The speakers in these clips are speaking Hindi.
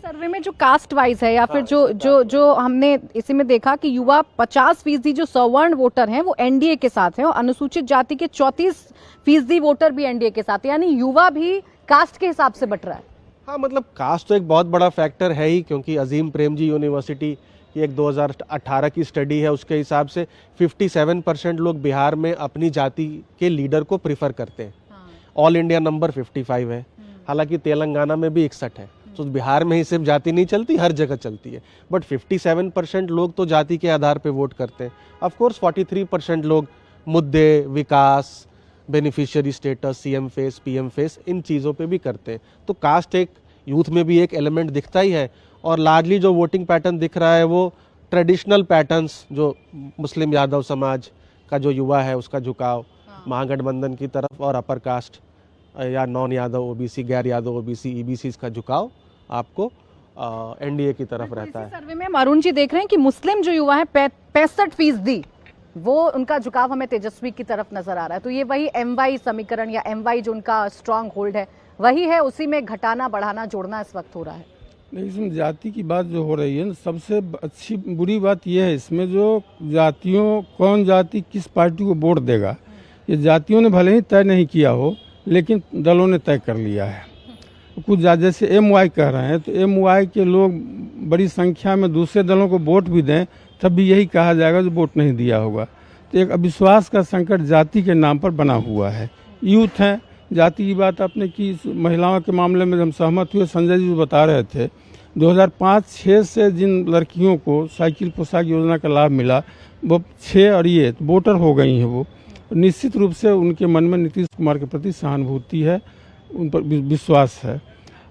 सर्वे में जो कास्ट वाइज है या फिर जो हमने इसी में देखा कि युवा 50% जो सवर्ण वोटर हैं वो एनडीए के साथ हैं और अनुसूचित जाति के 34% वोटर भी एनडीए के साथ, यानी युवा भी कास्ट के हिसाब से बट रहा है। हाँ, मतलब कास्ट तो एक बहुत बड़ा फैक्टर है ही, क्योंकि अजीम प्रेमजी यूनिवर्सिटी की एक 2018 की स्टडी है, उसके हिसाब से 57% लोग बिहार में अपनी जाति के लीडर को प्रिफर करते हैं। ऑल इंडिया नंबर 55 है, हालांकि तेलंगाना में भी 61 है। तो बिहार में ही सिर्फ जाति नहीं चलती, हर जगह चलती है, बट 57% लोग तो जाति के आधार पे वोट करते हैं। ऑफ कोर्स 43% लोग मुद्दे, विकास, beneficiary status, CM face, PM face, इन चीज़ों पे भी करते हैं। तो कास्ट एक यूथ में भी एक एलिमेंट दिखता ही है। और लार्जली जो वोटिंग पैटर्न दिख रहा है वो ट्रेडिशनल पैटर्न्स, जो मुस्लिम यादव समाज का जो युवा है उसका झुकाव महागठबंधन की तरफ, और अपर कास्ट या नॉन यादव ओबीसी, गैर यादव ओबीसी, ईबीसी का झुकाव आपको एनडीए की तरफ रहता है। सर्वे में अरुण जी देख रहे हैं कि मुस्लिम जो युवा है 65% वो उनका झुकाव हमें तेजस्वी की तरफ नजर आ रहा है। तो ये वही एमवाई समीकरण या एमवाई जो उनका स्ट्रांग होल्ड है वही है, उसी में घटाना बढ़ाना जोड़ना इस वक्त हो रहा है। लेकिन इसमें जाति की बात जो हो रही है ना, सबसे अच्छी बुरी बात यह है इसमें जो जातियों, कौन जाति किस पार्टी को वोट देगा, ये जातियों ने भले ही तय नहीं किया हो लेकिन दलों ने तय कर लिया है। कुछ जैसे एमवाई कह रहे हैं, तो एमवाई के लोग बड़ी संख्या में दूसरे दलों को वोट भी दें तब भी यही कहा जाएगा जो वोट नहीं दिया होगा। तो एक अविश्वास का संकट जाति के नाम पर बना हुआ है। यूथ हैं, जाति की बात आपने की, महिलाओं के मामले में हम सहमत हुए। संजय जी बता रहे थे 2005-6 से जिन लड़कियों को साइकिल पोशाक योजना का लाभ मिला वो 6 और ये वोटर हो गई हैं। वो निश्चित रूप से उनके मन में नीतीश कुमार के प्रति सहानुभूति है, उन पर विश्वास है।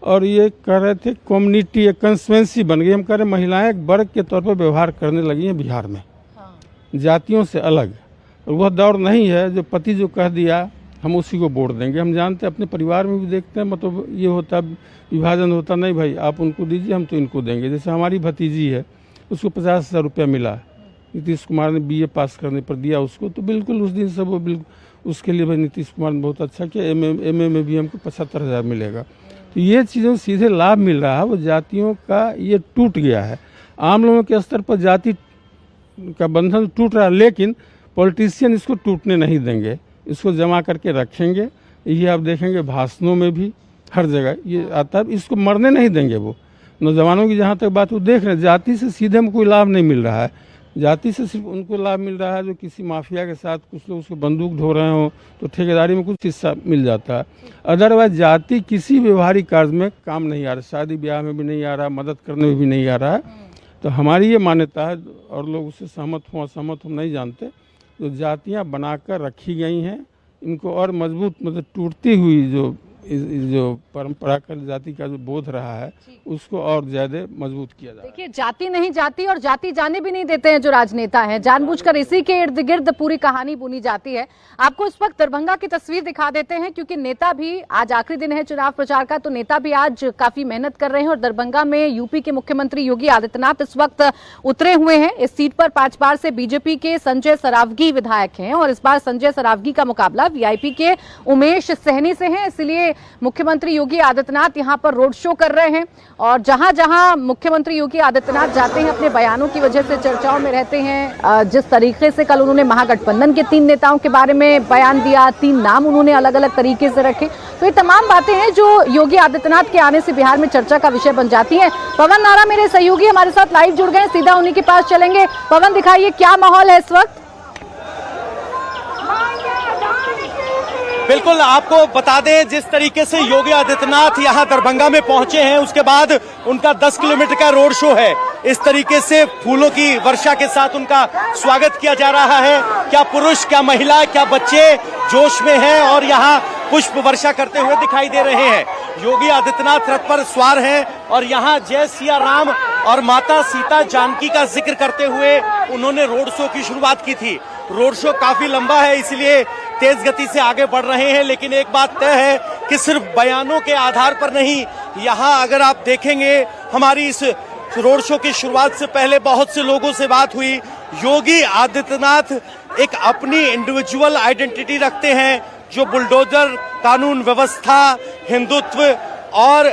और ये कह रहे थे कम्युनिटी एक कंस्टिट्यूएंसी बन गई। हम कह रहे महिलाएं एक वर्ग के तौर पर व्यवहार करने लगी हैं बिहार में, जातियों से अलग। वह दौर नहीं है जो पति जो कह दिया हम उसी को वोट देंगे। हम जानते हैं, अपने परिवार में भी देखते हैं, मतलब ये होता विभाजन होता, नहीं भाई आप उनको दीजिए हम तो इनको देंगे। जैसे हमारी भतीजी है, उसको 50,000 रुपया मिला, नीतीश कुमार ने बीए पास करने पर दिया उसको, तो बिल्कुल उस दिन से वो बिल्कुल उसके लिए भाई नीतीश कुमार ने बहुत अच्छा किया। एमए में भी हमको 75,000 मिलेगा। तो ये चीज़ों सीधे लाभ मिल रहा है, वो जातियों का ये टूट गया है। आम लोगों के स्तर पर जाति का बंधन टूट रहा है, लेकिन पॉलिटिशियन इसको टूटने नहीं देंगे, इसको जमा करके रखेंगे। ये आप देखेंगे भाषणों में भी हर जगह ये आता है, इसको मरने नहीं देंगे। वो नौजवानों की जहाँ तक बात वो देख रहे हैं, जाति से सीधे में कोई लाभ नहीं मिल रहा है। जाति से सिर्फ उनको लाभ मिल रहा है जो किसी माफिया के साथ कुछ लोग उसको बंदूक ढो रहे हो तो ठेकेदारी में कुछ हिस्सा मिल जाता है। अदरवाइज जाति किसी व्यवहारिक कार्य में काम नहीं आ रहा, शादी ब्याह में भी नहीं आ रहा, मदद करने में भी नहीं आ रहा है। तो हमारी ये मान्यता है, और लोग उससे सहमत हों असहमत हम नहीं जानते, जो जातियाँ बनाकर रखी गई हैं इनको और मजबूत, मतलब टूटती हुई जो परंपरागत जाति का जो बोध रहा है उसको और ज्यादा मजबूत किया जाए। देखिए, जाति नहीं जाती और जाति जाने भी नहीं देते हैं जो राजनेता हैं, जानबूझकर इसी के इर्द गिर्द पूरी कहानी बुनी जाती है। आपको इस वक्त दरभंगा की तस्वीर दिखा देते हैं, क्योंकि नेता भी, आज आखिरी दिन है चुनाव प्रचार का, तो नेता भी आज काफी मेहनत कर रहे हैं। और दरभंगा में यूपी के मुख्यमंत्री योगी आदित्यनाथ इस वक्त उतरे हुए हैं। इस सीट पर 5 बार से बीजेपी के संजय सरावगी विधायक हैं और इस बार संजय सरावगी का मुकाबला वीआईपी के उमेश सहनी से है। इसलिए मुख्यमंत्री योगी आदित्यनाथ यहां पर रोड शो कर रहे हैं और जहां जहां मुख्यमंत्री योगी आदित्यनाथ जाते हैं अपने बयानों की वजह से चर्चाओं में रहते हैं। जिस तरीके से कल उन्होंने महागठबंधन के 3 नेताओं के बारे में बयान दिया, 3 नाम उन्होंने अलग अलग तरीके से रखे, तो ये तमाम बातें हैं जो योगी आदित्यनाथ के आने से बिहार में चर्चा का विषय बन जाती है। पवन नारा मेरे सहयोगी हमारे साथ लाइव जुड़ गए, सीधा उन्हीं के पास चलेंगे। पवन, दिखाइए क्या माहौल है इस वक्त। बिल्कुल, आपको बता दें जिस तरीके से योगी आदित्यनाथ यहां दरभंगा में पहुंचे हैं, उसके बाद उनका 10 किलोमीटर का रोड शो है। इस तरीके से फूलों की वर्षा के साथ उनका स्वागत किया जा रहा है। क्या पुरुष, क्या महिला, क्या बच्चे जोश में हैं और यहां पुष्प वर्षा करते हुए दिखाई दे रहे हैं। योगी आदित्यनाथ रथ पर सवार हैं और यहां जय सिया राम और माता सीता जानकी का जिक्र करते हुए उन्होंने रोड शो की शुरुआत की थी। रोड शो काफी लंबा है, इसलिए तेज गति से आगे बढ़ रहे हैं। लेकिन एक बात तय है कि सिर्फ बयानों के आधार पर नहीं, यहाँ अगर आप देखेंगे हमारी इस रोड शो की शुरुआत से पहले बहुत से लोगों से बात हुई। योगी आदित्यनाथ एक अपनी इंडिविजुअल आइडेंटिटी रखते हैं जो बुलडोजर, कानून व्यवस्था, हिंदुत्व और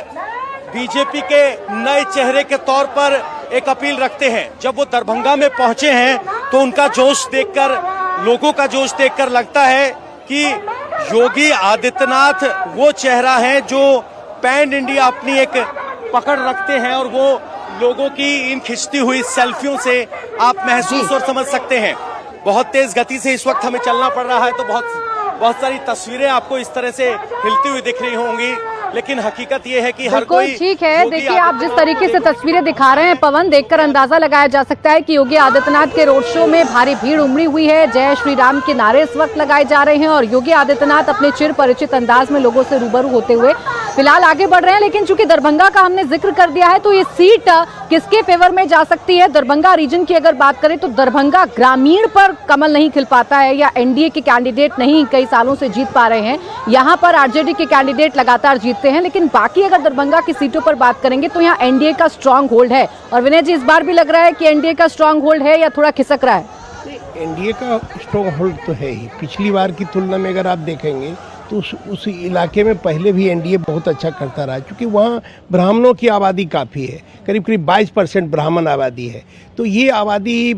बीजेपी के नए चेहरे के तौर पर एक अपील रखते हैं। जब वो दरभंगा में पहुंचे हैं तो उनका जोश देखकर, लोगों का जोश देखकर लगता है कि योगी आदित्यनाथ वो चेहरा है जो पैन इंडिया अपनी एक पकड़ रखते हैं, और वो लोगों की इन खिंचती हुई सेल्फियों से आप महसूस और समझ सकते हैं। बहुत तेज गति से इस वक्त हमें चलना पड़ रहा है, तो बहुत सारी तस्वीरें आपको इस तरह से हिलती हुई दिख रही होंगी, लेकिन हकीकत ये है कि हर कोई ठीक है। देखिए, आप जिस तरीके से तस्वीरें दिखा रहे हैं पवन, देखकर अंदाजा लगाया जा सकता है कि योगी आदित्यनाथ के रोड शो में भारी भीड़ उमड़ी हुई है। जय श्री राम के नारे इस वक्त लगाए जा रहे हैं और योगी आदित्यनाथ अपने चिर परिचित अंदाज में लोगों से रूबरू होते हुए फिलहाल आगे बढ़ रहे हैं। लेकिन चूंकि दरभंगा का हमने जिक्र कर दिया है तो ये सीट किसके फेवर में जा सकती है? दरभंगा रीजन की अगर बात करें तो दरभंगा ग्रामीण पर कमल नहीं खिल पाता है, या एनडीए के कैंडिडेट नहीं कई सालों से जीत पा रहे हैं। यहाँ पर आरजेडी के कैंडिडेट लगातार जीतते हैं, लेकिन बाकी अगर दरभंगा की सीटों पर बात करेंगे तो यहाँ एनडीए का स्ट्रांग होल्ड है। और विनय जी, इस बार भी लग रहा है कि एनडीए का स्ट्रांग होल्ड है या थोड़ा खिसक रहा है? एनडीए का स्ट्रांग होल्ड तो है ही। पिछली बार की तुलना में अगर आप देखेंगे तो उस इलाके में पहले भी एनडीए बहुत अच्छा करता रहा, क्योंकि वहाँ ब्राह्मणों की आबादी काफ़ी है, करीब करीब 22% ब्राह्मण आबादी है। तो ये आबादी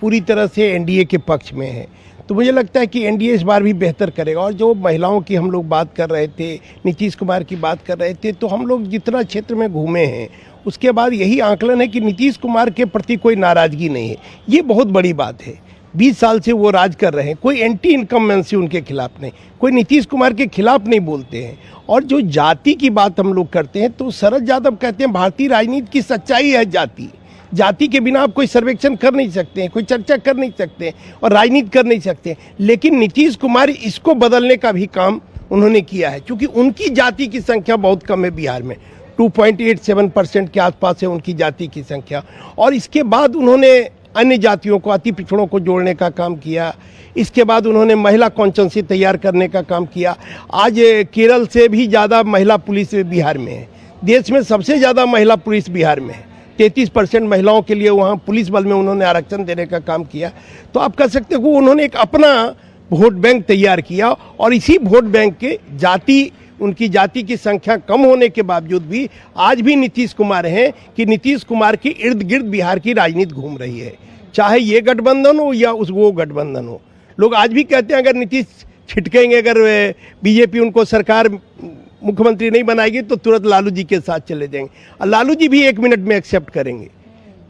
पूरी तरह से एनडीए के पक्ष में है। तो मुझे लगता है कि एनडीए इस बार भी बेहतर करेगा। और जो महिलाओं की हम लोग बात कर रहे थे, नीतीश कुमार की बात कर रहे थे, तो हम लोग जितना क्षेत्र में घूमे हैं उसके बाद यही आंकलन है कि नीतीश कुमार के प्रति कोई नाराज़गी नहीं है। ये बहुत बड़ी बात है। 20 साल से वो राज कर रहे हैं, कोई एंटी इनकम्बेंसी उनके खिलाफ नहीं, कोई नीतीश कुमार के खिलाफ नहीं बोलते हैं। और जो जाति की बात हम लोग करते हैं तो शरद यादव कहते हैं भारतीय राजनीति की सच्चाई है जाति। जाति के बिना आप कोई सर्वेक्षण कर नहीं सकते हैं, कोई चर्चा कर नहीं सकते और राजनीति कर नहीं सकते। लेकिन नीतीश कुमार इसको बदलने का भी काम उन्होंने किया है, क्योंकि उनकी जाति की संख्या बहुत कम है बिहार में, 2.87% के आसपास है उनकी जाति की संख्या। और इसके बाद उन्होंने अन्य जातियों को, अति पिछड़ों को जोड़ने का काम किया। इसके बाद उन्होंने महिला कॉन्स्टिट्यूएंसी तैयार करने का काम किया। आज केरल से भी ज़्यादा महिला पुलिस बिहार में है। देश में सबसे ज़्यादा महिला पुलिस बिहार में है। 33% महिलाओं के लिए वहाँ पुलिस बल में उन्होंने आरक्षण देने का काम किया। तो आप कह सकते हो उन्होंने एक अपना वोट बैंक तैयार किया, और इसी वोट बैंक के उनकी जाति की संख्या कम होने के बावजूद भी आज भी नीतीश कुमार हैं कि नीतीश कुमार के इर्द गिर्द बिहार की राजनीति घूम रही है, चाहे ये गठबंधन हो या वो गठबंधन हो। लोग आज भी कहते हैं अगर नीतीश छिटकेंगे, अगर बीजेपी उनको सरकार मुख्यमंत्री नहीं बनाएगी तो तुरंत लालू जी के साथ चले जाएंगे, और लालू जी भी 1 मिनट में एक्सेप्ट करेंगे।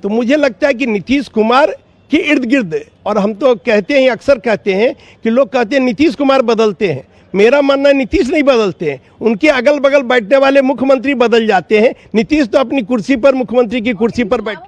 तो मुझे लगता है कि नीतीश कुमार के इर्द गिर्द, और हम तो कहते हैं, अक्सर कहते हैं कि लोग कहते हैं नीतीश कुमार बदलते हैं। मेरा मानना है नीतीश नहीं बदलते हैं, उनके अगल बगल बैठने वाले मुख्यमंत्री बदल जाते हैं। नीतीश तो अपनी कुर्सी पर, मुख्यमंत्री की कुर्सी पर बैठ